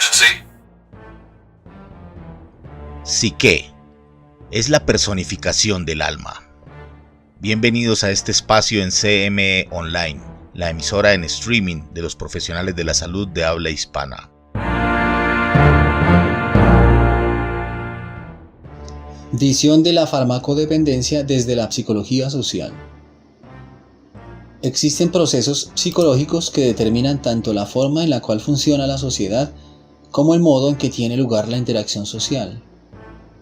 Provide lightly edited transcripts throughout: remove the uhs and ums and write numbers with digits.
emergency. Psique es la personificación del alma. Bienvenidos a este espacio en CME Online, la emisora en streaming de los profesionales de la salud de habla hispana. Visión de la farmacodependencia desde la psicología social. Existen procesos psicológicos que determinan tanto la forma en la cual funciona la sociedad como el modo en que tiene lugar la interacción social.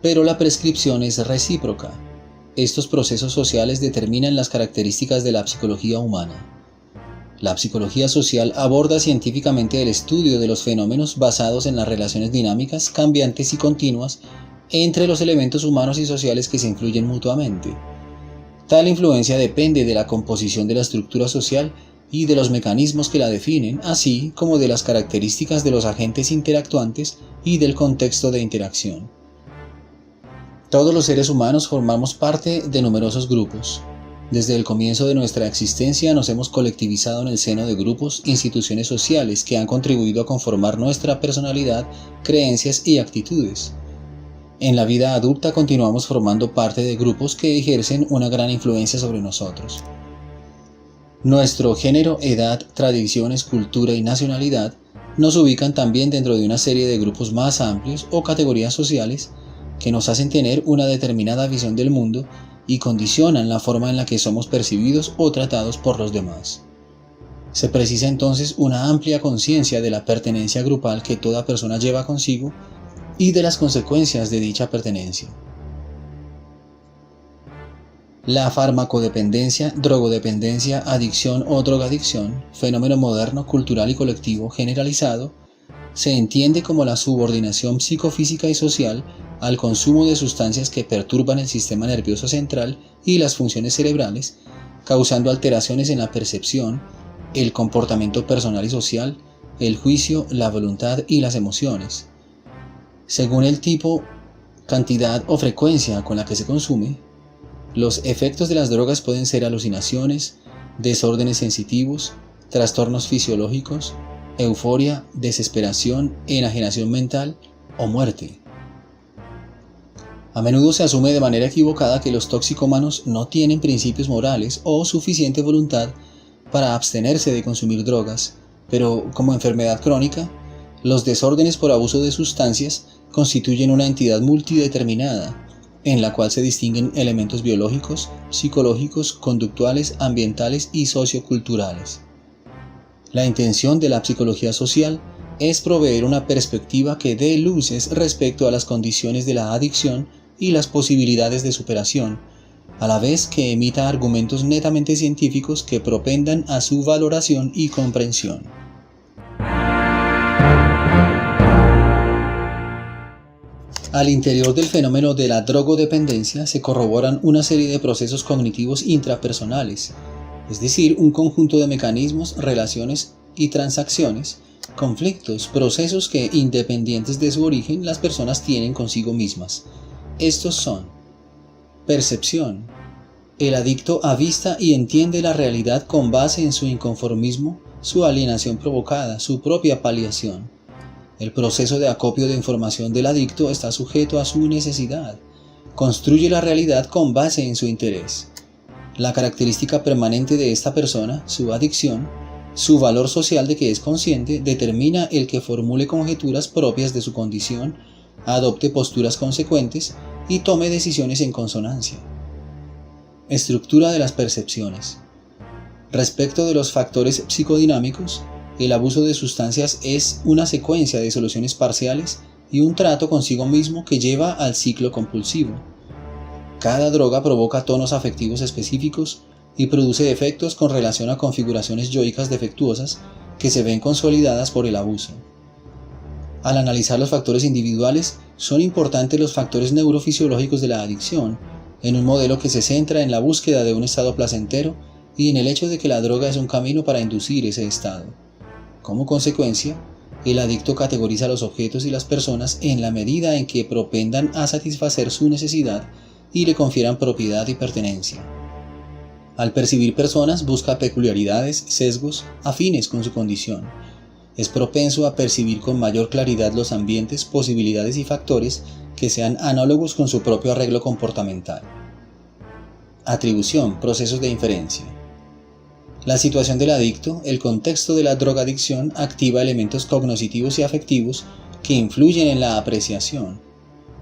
Pero la prescripción es recíproca. Estos procesos sociales determinan las características de la psicología humana. La psicología social aborda científicamente el estudio de los fenómenos basados en las relaciones dinámicas, cambiantes y continuas entre los elementos humanos y sociales que se influyen mutuamente. Tal influencia depende de la composición de la estructura social y de los mecanismos que la definen, así como de las características de los agentes interactuantes y del contexto de interacción. Todos los seres humanos formamos parte de numerosos grupos. Desde el comienzo de nuestra existencia nos hemos colectivizado en el seno de grupos, instituciones sociales que han contribuido a conformar nuestra personalidad, creencias y actitudes. En la vida adulta continuamos formando parte de grupos que ejercen una gran influencia sobre nosotros. Nuestro género, edad, tradiciones, cultura y nacionalidad nos ubican también dentro de una serie de grupos más amplios o categorías sociales que nos hacen tener una determinada visión del mundo y condicionan la forma en la que somos percibidos o tratados por los demás. Se precisa entonces una amplia conciencia de la pertenencia grupal que toda persona lleva consigo y de las consecuencias de dicha pertenencia. La farmacodependencia, drogodependencia, adicción o drogadicción, fenómeno moderno, cultural y colectivo generalizado, se entiende como la subordinación psicofísica y social al consumo de sustancias que perturban el sistema nervioso central y las funciones cerebrales, causando alteraciones en la percepción, el comportamiento personal y social, el juicio, la voluntad y las emociones. Según el tipo, cantidad o frecuencia con la que se consume, los efectos de las drogas pueden ser alucinaciones, desórdenes sensitivos, trastornos fisiológicos, euforia, desesperación, enajenación mental o muerte. A menudo se asume de manera equivocada que los toxicómanos no tienen principios morales o suficiente voluntad para abstenerse de consumir drogas, pero como enfermedad crónica, los desórdenes por abuso de sustancias constituyen una entidad multideterminada, en la cual se distinguen elementos biológicos, psicológicos, conductuales, ambientales y socioculturales. La intención de la psicología social es proveer una perspectiva que dé luces respecto a las condiciones de la adicción y las posibilidades de superación, a la vez que emita argumentos netamente científicos que propendan a su valoración y comprensión. Al interior del fenómeno de la drogodependencia se corroboran una serie de procesos cognitivos intrapersonales, es decir, un conjunto de mecanismos, relaciones y transacciones, conflictos, procesos que, independientes de su origen, las personas tienen consigo mismas. Estos son: percepción. El adicto avista y entiende la realidad con base en su inconformismo, su alienación provocada, su propia paliación. El proceso de acopio de información del adicto está sujeto a su necesidad. Construye la realidad con base en su interés. La característica permanente de esta persona, su adicción, su valor social de que es consciente, determina el que formule conjeturas propias de su condición, adopte posturas consecuentes y tome decisiones en consonancia. Estructura de las percepciones. Respecto de los factores psicodinámicos, el abuso de sustancias es una secuencia de soluciones parciales y un trato consigo mismo que lleva al ciclo compulsivo. Cada droga provoca tonos afectivos específicos y produce efectos con relación a configuraciones yoicas defectuosas que se ven consolidadas por el abuso. Al analizar los factores individuales, son importantes los factores neurofisiológicos de la adicción, en un modelo que se centra en la búsqueda de un estado placentero y en el hecho de que la droga es un camino para inducir ese estado. Como consecuencia, el adicto categoriza los objetos y las personas en la medida en que propendan a satisfacer su necesidad y le confieran propiedad y pertenencia. Al percibir personas, busca peculiaridades, sesgos afines con su condición. es propenso a percibir con mayor claridad los ambientes, posibilidades y factores que sean análogos con su propio arreglo comportamental. Atribución, procesos de inferencia. La situación del adicto, el contexto de la drogadicción, activa elementos cognitivos y afectivos que influyen en la apreciación.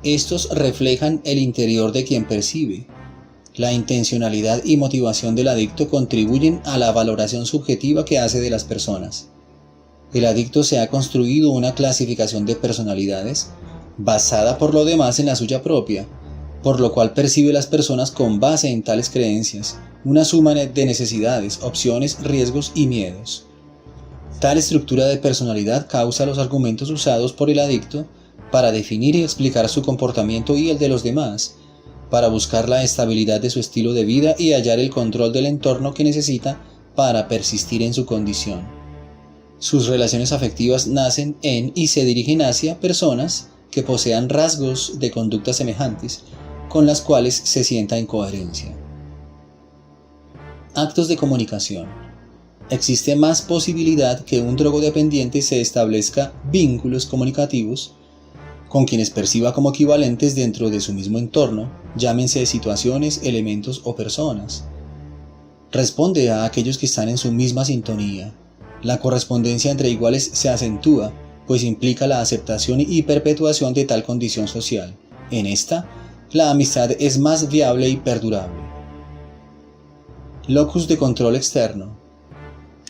Estos reflejan el interior de quien percibe. La intencionalidad y motivación del adicto contribuyen a la valoración subjetiva que hace de las personas. El adicto se ha construido una clasificación de personalidades basada por lo demás en la suya propia, por lo cual percibe las personas con base en tales creencias, una suma de necesidades, opciones, riesgos y miedos. Tal estructura de personalidad causa los argumentos usados por el adicto para definir y explicar su comportamiento y el de los demás, para buscar la estabilidad de su estilo de vida y hallar el control del entorno que necesita para persistir en su condición. Sus relaciones afectivas nacen en y se dirigen hacia personas que posean rasgos de conducta semejantes, con las cuales se sienta en coherencia. Actos de comunicación. Existe más posibilidad que un drogodependiente se establezca vínculos comunicativos con quienes perciba como equivalentes dentro de su mismo entorno, llámense situaciones, elementos o personas. Responde a aquellos que están en su misma sintonía. La correspondencia entre iguales se acentúa, pues implica la aceptación y perpetuación de tal condición social. En esta, la amistad es más viable y perdurable. Locus de control externo.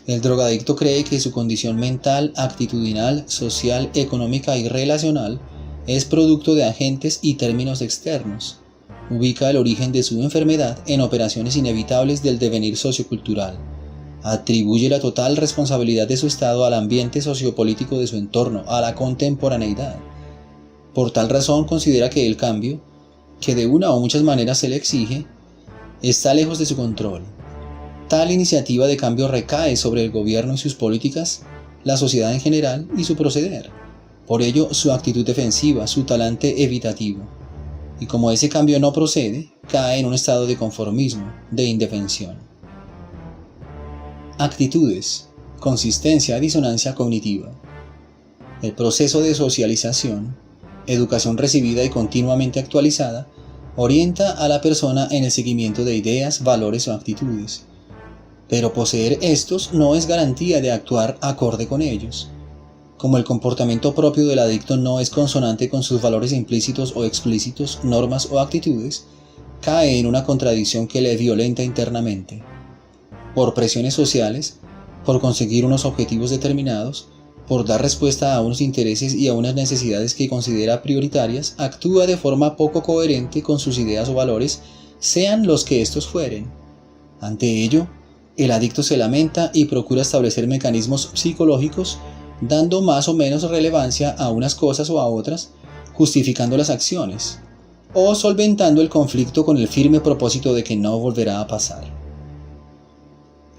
El drogadicto cree que su condición mental, actitudinal, social, económica y relacional es producto de agentes y términos externos. Ubica el origen de su enfermedad en operaciones inevitables del devenir sociocultural. Atribuye la total responsabilidad de su estado al ambiente sociopolítico de su entorno, a la contemporaneidad. Por tal razón considera que el cambio, que de una o muchas maneras se le exige, está lejos de su control. Tal iniciativa de cambio recae sobre el gobierno y sus políticas, la sociedad en general y su proceder. Por ello, su actitud defensiva, su talante evitativo. Y como ese cambio no procede, cae en un estado de conformismo, de indefensión. Actitudes, consistencia, disonancia cognitiva. El proceso de socialización, educación recibida y continuamente actualizada, orienta a la persona en el seguimiento de ideas, valores o actitudes. Pero poseer estos no es garantía de actuar acorde con ellos. Como el comportamiento propio del adicto no es consonante con sus valores implícitos o explícitos, normas o actitudes, cae en una contradicción que le violenta internamente. Por presiones sociales, por conseguir unos objetivos determinados, por dar respuesta a unos intereses y a unas necesidades que considera prioritarias, actúa de forma poco coherente con sus ideas o valores, sean los que estos fueren. Ante ello, el adicto se lamenta y procura establecer mecanismos psicológicos, dando más o menos relevancia a unas cosas o a otras, justificando las acciones, o solventando el conflicto con el firme propósito de que no volverá a pasar.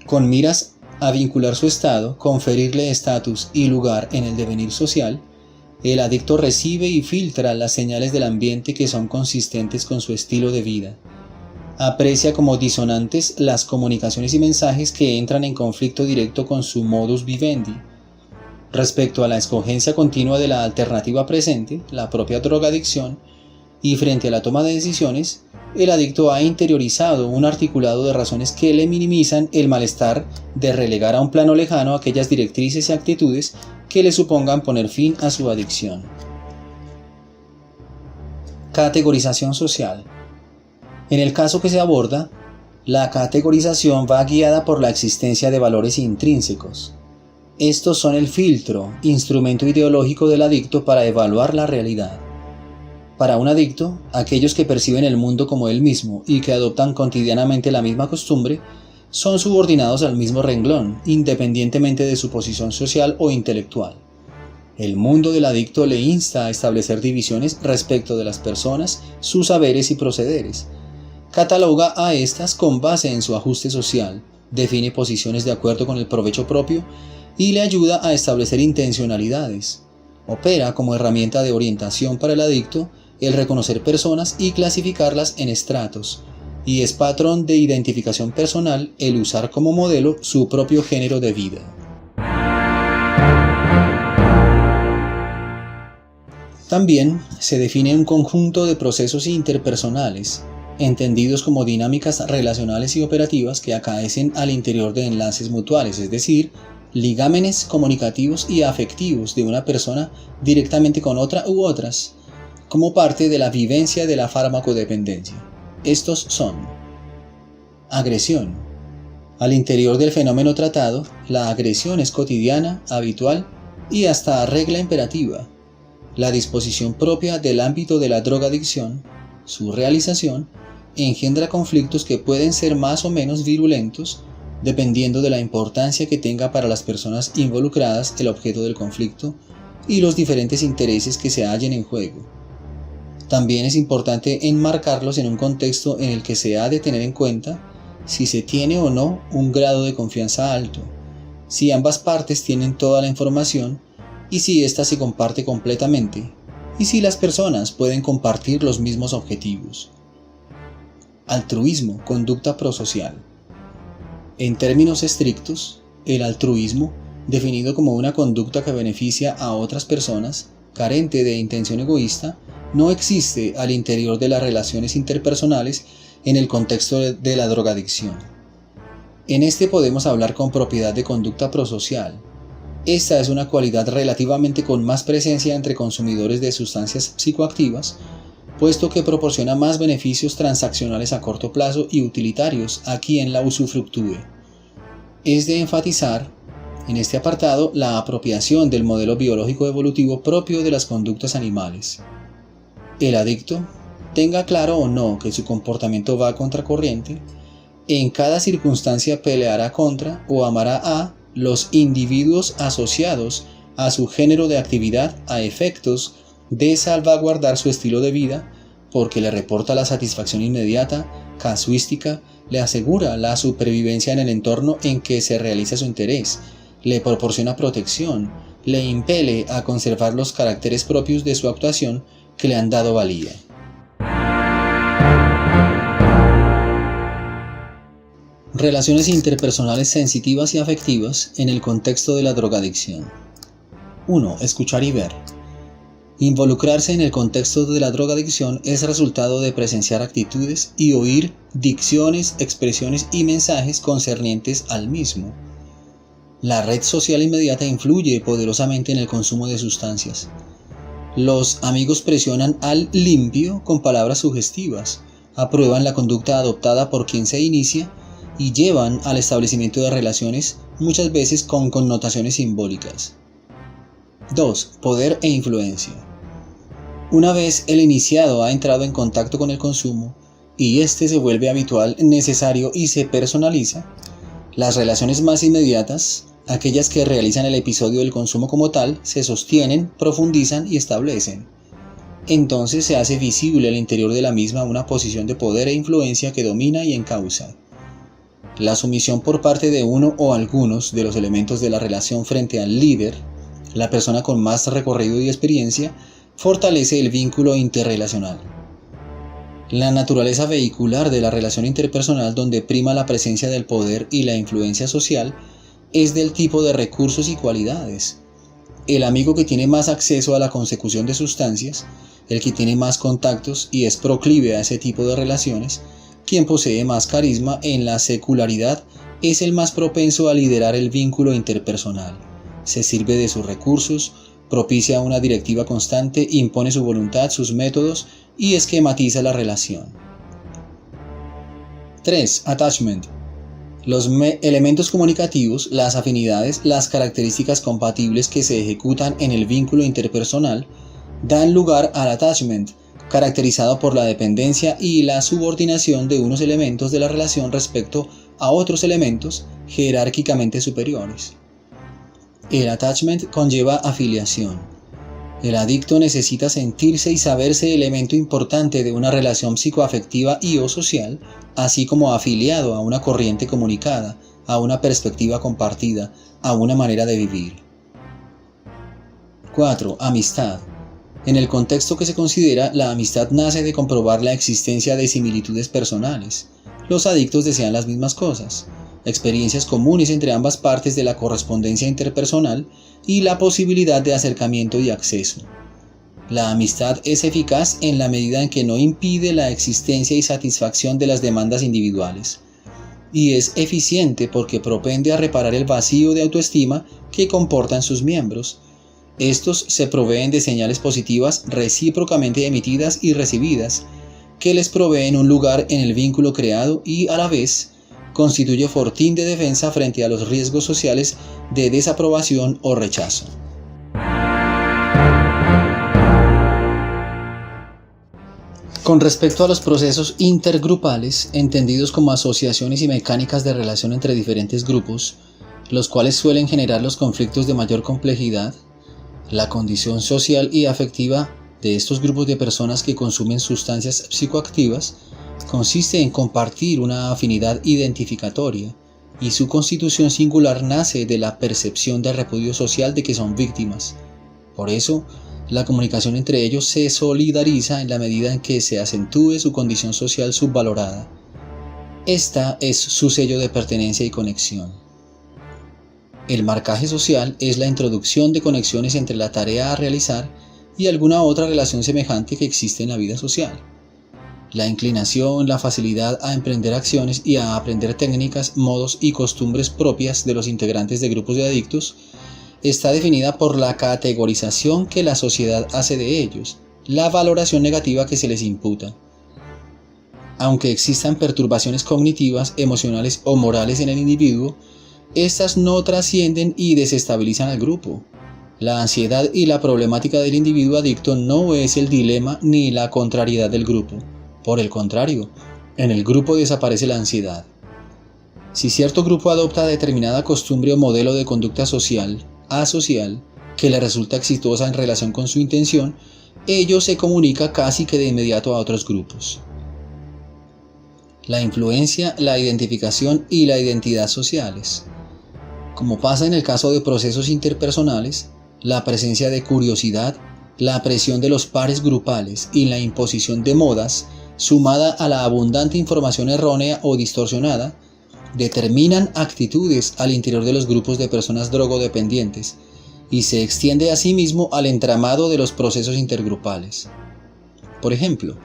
Con miras a vincular su estado, conferirle estatus y lugar en el devenir social, el adicto recibe y filtra las señales del ambiente que son consistentes con su estilo de vida. Aprecia como disonantes las comunicaciones y mensajes que entran en conflicto directo con su modus vivendi. Respecto a la escogencia continua de la alternativa presente, la propia drogadicción, y frente a la toma de decisiones, el adicto ha interiorizado un articulado de razones que le minimizan el malestar de relegar a un plano lejano aquellas directrices y actitudes que le supongan poner fin a su adicción. Categorización social. En el caso que se aborda, la categorización va guiada por la existencia de valores intrínsecos. Estos son el filtro, instrumento ideológico del adicto para evaluar la realidad. Para un adicto, aquellos que perciben el mundo como él mismo y que adoptan cotidianamente la misma costumbre, son subordinados al mismo renglón, independientemente de su posición social o intelectual. El mundo del adicto le insta a establecer divisiones respecto de las personas, sus saberes y procederes. Cataloga a estas con base en su ajuste social, define posiciones de acuerdo con el provecho propio y le ayuda a establecer intencionalidades. Opera como herramienta de orientación para el adicto el reconocer personas y clasificarlas en estratos, y es patrón de identificación personal el usar como modelo su propio género de vida. También se define un conjunto de procesos interpersonales, entendidos como dinámicas relacionales y operativas que acaecen al interior de enlaces mutuales, es decir, ligámenes comunicativos y afectivos de una persona directamente con otra u otras, como parte de la vivencia de la farmacodependencia. Estos son: agresión. Al interior del fenómeno tratado, la agresión es cotidiana, habitual y hasta regla imperativa. La disposición propia del ámbito de la drogadicción, su realización, engendra conflictos que pueden ser más o menos virulentos, dependiendo de la importancia que tenga para las personas involucradas el objeto del conflicto y los diferentes intereses que se hallen en juego. También es importante enmarcarlos en un contexto en el que se ha de tener en cuenta si se tiene o no un grado de confianza alto, si ambas partes tienen toda la información y si ésta se comparte completamente, y si las personas pueden compartir los mismos objetivos. Altruismo, conducta prosocial. En términos estrictos, el altruismo, definido como una conducta que beneficia a otras personas, carente de intención egoísta, no existe al interior de las relaciones interpersonales en el contexto de la drogadicción. En este podemos hablar con propiedad de conducta prosocial. Esta es una cualidad relativamente con más presencia entre consumidores de sustancias psicoactivas, puesto que proporciona más beneficios transaccionales a corto plazo y utilitarios a quien la usufructúe. Es de enfatizar, en este apartado, la apropiación del modelo biológico evolutivo propio de las conductas animales. El adicto, tenga claro o no que su comportamiento va a contracorriente, en cada circunstancia peleará contra o amará a los individuos asociados a su género de actividad a efectos de salvaguardar su estilo de vida, porque le reporta la satisfacción inmediata, casuística, le asegura la supervivencia en el entorno en que se realiza su interés, le proporciona protección, le impele a conservar los caracteres propios de su actuación que le han dado valía. Relaciones interpersonales sensitivas y afectivas en el contexto de la drogadicción. 1. Escuchar y ver. Involucrarse en el contexto de la drogadicción es resultado de presenciar actitudes y oír dicciones, expresiones y mensajes concernientes al mismo. La red social inmediata influye poderosamente en el consumo de sustancias. Los amigos presionan al limpio con palabras sugestivas, aprueban la conducta adoptada por quien se inicia y llevan al establecimiento de relaciones muchas veces con connotaciones simbólicas. 2. Poder e influencia. Una vez el iniciado ha entrado en contacto con el consumo y este se vuelve habitual, necesario y se personaliza, las relaciones más inmediatas, aquellas que realizan el episodio del consumo como tal, se sostienen, profundizan y establecen. Entonces se hace visible al interior de la misma una posición de poder e influencia que domina y encausa. La sumisión por parte de uno o algunos de los elementos de la relación frente al líder, la persona con más recorrido y experiencia, fortalece el vínculo interrelacional. La naturaleza vehicular de la relación interpersonal, donde prima la presencia del poder y la influencia social, es del tipo de recursos y cualidades. El amigo que tiene más acceso a la consecución de sustancias, el que tiene más contactos y es proclive a ese tipo de relaciones, quien posee más carisma en la secularidad, es el más propenso a liderar el vínculo interpersonal. Se sirve de sus recursos, propicia una directiva constante, impone su voluntad, sus métodos y esquematiza la relación. 3. Attachment. Los elementos comunicativos, las afinidades, las características compatibles que se ejecutan en el vínculo interpersonal dan lugar al attachment, caracterizado por la dependencia y la subordinación de unos elementos de la relación respecto a otros elementos jerárquicamente superiores. El attachment conlleva afiliación. El adicto necesita sentirse y saberse elemento importante de una relación psicoafectiva y o social, así como afiliado a una corriente comunicada, a una perspectiva compartida, a una manera de vivir. 4. Amistad. En el contexto que se considera, la amistad nace de comprobar la existencia de similitudes personales. Los adictos desean las mismas cosas, experiencias comunes entre ambas partes de la correspondencia interpersonal y la posibilidad de acercamiento y acceso. La amistad es eficaz en la medida en que no impide la existencia y satisfacción de las demandas individuales, y es eficiente porque propende a reparar el vacío de autoestima que comportan sus miembros. Estos se proveen de señales positivas recíprocamente emitidas y recibidas, que les proveen un lugar en el vínculo creado y, a la vez, constituye fortín de defensa frente a los riesgos sociales de desaprobación o rechazo. Con respecto a los procesos intergrupales, entendidos como asociaciones y mecánicas de relación entre diferentes grupos, los cuales suelen generar los conflictos de mayor complejidad, la condición social y afectiva de estos grupos de personas que consumen sustancias psicoactivas consiste en compartir una afinidad identificatoria, y su constitución singular nace de la percepción de repudio social de que son víctimas. Por eso, la comunicación entre ellos se solidariza en la medida en que se acentúe su condición social subvalorada. Esta es su sello de pertenencia y conexión. El marcaje social es la introducción de conexiones entre la tarea a realizar y alguna otra relación semejante que existe en la vida social. La inclinación, la facilidad a emprender acciones y a aprender técnicas, modos y costumbres propias de los integrantes de grupos de adictos está definida por la categorización que la sociedad hace de ellos, la valoración negativa que se les imputa. Aunque existan perturbaciones cognitivas, emocionales o morales en el individuo, estas no trascienden y desestabilizan al grupo. La ansiedad y la problemática del individuo adicto no es el dilema ni la contrariedad del grupo. Por el contrario, en el grupo desaparece la ansiedad. Si cierto grupo adopta determinada costumbre o modelo de conducta social, asocial, que le resulta exitosa en relación con su intención, ello se comunica casi que de inmediato a otros grupos. La influencia, la identificación y la identidad sociales. Como pasa en el caso de procesos interpersonales, la presencia de curiosidad, la presión de los pares grupales y la imposición de modas, sumada a la abundante información errónea o distorsionada, determinan actitudes al interior de los grupos de personas drogodependientes y se extiende asimismo al entramado de los procesos intergrupales. Por ejemplo,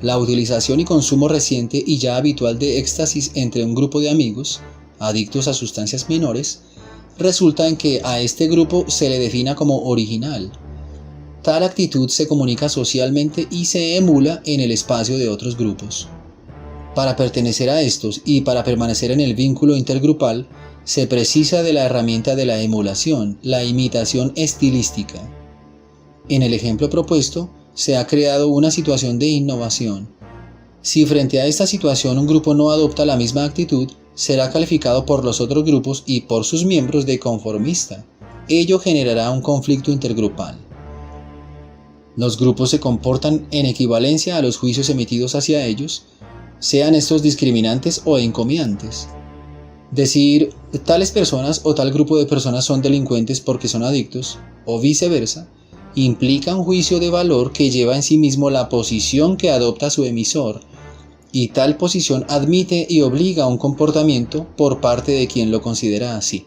la utilización y consumo reciente y ya habitual de éxtasis entre un grupo de amigos, adictos a sustancias menores, resulta en que a este grupo se le defina como original. Tal actitud se comunica socialmente y se emula en el espacio de otros grupos. Para pertenecer a estos y para permanecer en el vínculo intergrupal, se precisa de la herramienta de la emulación, la imitación estilística. En el ejemplo propuesto, se ha creado una situación de innovación. Si frente a esta situación un grupo no adopta la misma actitud, será calificado por los otros grupos y por sus miembros de conformista. Ello generará un conflicto intergrupal. Los grupos se comportan en equivalencia a los juicios emitidos hacia ellos, sean estos discriminantes o encomiantes. Decir tales personas o tal grupo de personas son delincuentes porque son adictos, o viceversa, implica un juicio de valor que lleva en sí mismo la posición que adopta su emisor, y tal posición admite y obliga a un comportamiento por parte de quien lo considera así.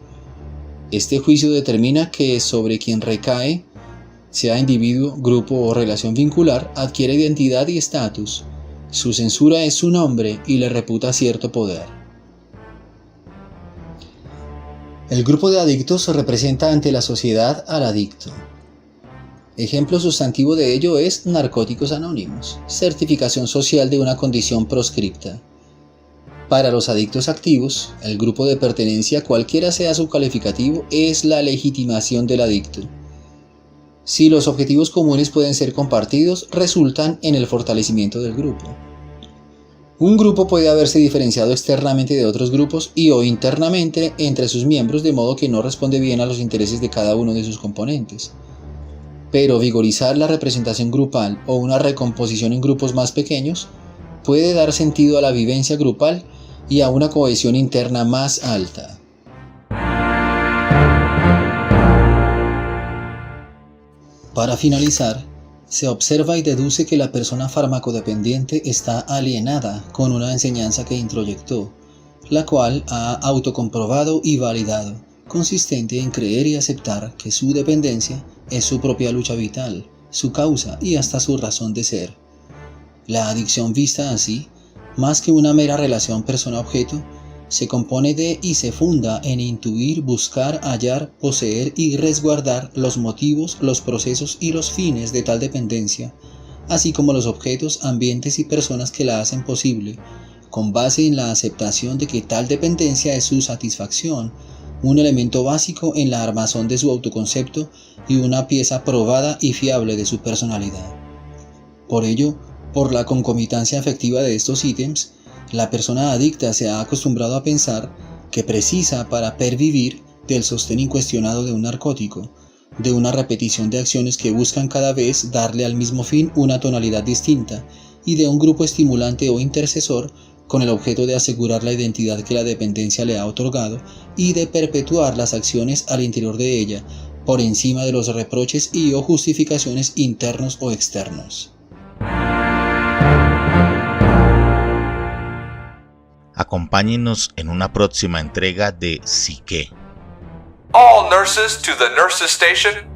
Este juicio determina que sobre quien recae, sea individuo, grupo o relación vincular, adquiere identidad y estatus. Su censura es su nombre y le reputa cierto poder. El grupo de adictos representa ante la sociedad al adicto. Ejemplo sustantivo de ello es Narcóticos Anónimos, certificación social de una condición proscripta. Para los adictos activos, el grupo de pertenencia, cualquiera sea su calificativo, es la legitimación del adicto. Si los objetivos comunes pueden ser compartidos, resultan en el fortalecimiento del grupo. Un grupo puede haberse diferenciado externamente de otros grupos y o internamente entre sus miembros de modo que no responde bien a los intereses de cada uno de sus componentes. Pero vigorizar la representación grupal o una recomposición en grupos más pequeños puede dar sentido a la vivencia grupal y a una cohesión interna más alta. Para finalizar, se observa y deduce que la persona farmacodependiente está alienada con una enseñanza que introyectó, la cual ha autocomprobado y validado, consistente en creer y aceptar que su dependencia es su propia lucha vital, su causa y hasta su razón de ser. La adicción vista así, más que una mera relación persona-objeto, se compone de y se funda en intuir, buscar, hallar, poseer y resguardar los motivos, los procesos y los fines de tal dependencia, así como los objetos, ambientes y personas que la hacen posible, con base en la aceptación de que tal dependencia es su satisfacción, un elemento básico en la armazón de su autoconcepto y una pieza probada y fiable de su personalidad. Por ello, por la concomitancia afectiva de estos ítems, la persona adicta se ha acostumbrado a pensar que precisa para pervivir del sostén incuestionado de un narcótico, de una repetición de acciones que buscan cada vez darle al mismo fin una tonalidad distinta, y de un grupo estimulante o intercesor con el objeto de asegurar la identidad que la dependencia le ha otorgado y de perpetuar las acciones al interior de ella, por encima de los reproches y o justificaciones internos o externos. Acompáñenos en una próxima entrega de Psique. All nurses to the nurses station.